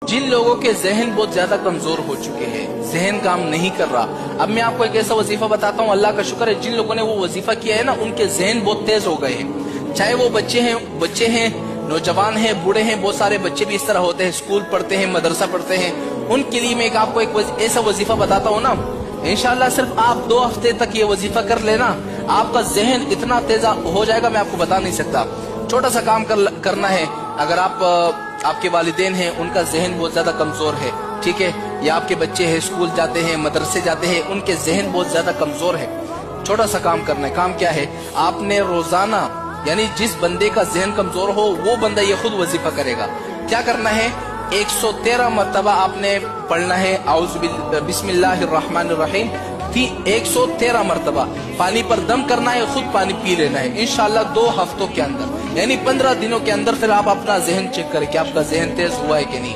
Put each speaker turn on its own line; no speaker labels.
जिन लोगों के जहन बहुत ज्यादा कमजोर हो चुके हैं, जहन काम नहीं कर रहा, अब मैं आपको एक ऐसा वजीफा बताता हूँ, अल्लाह का शुक्र है जिन लोगों ने वो वजीफा किया है ना, उनके जहन बहुत तेज हो गए हैं। चाहे वो बच्चे हैं, नौजवान हैं, बूढ़े हैं, बहुत सारे बच्चे भी इस तरह होते हैं, स्कूल पढ़ते हैं, मदरसा पढ़ते हैं, उनके लिए मैं आपको एक ऐसा वजीफा बताता हूँ ना, इंशाल्लाह सिर्फ आप 2 हफ्ते तक ये वजीफा कर लेना, आपका जहन इतना तेज हो जाएगा मैं आपको बता नहीं सकता। छोटा सा काम करना है, अगर आपके वालिदैन हैं, उनका जहन बहुत ज्यादा कमजोर है, ठीक है, या आपके बच्चे हैं, स्कूल जाते हैं, मदरसे जाते हैं, उनके जहन बहुत ज्यादा कमजोर है, छोटा सा काम करना है। काम क्या है, आपने रोजाना, यानी जिस बंदे का जहन कमजोर हो वो बंदा ये खुद वजीफा करेगा। क्या करना है, 113 मरतबा आपने पढ़ना है बिस्मिल्लाहिर्रहमानिर्रहीम, 113 मरतबा पानी पर दम करना है, खुद पानी पी लेना है। इंशाल्लाह 2 हफ्तों के अंदर, यानी 15 दिनों के अंदर फिर आप अपना जहन चेक करें कि आपका जहन तेज हुआ है कि नहीं।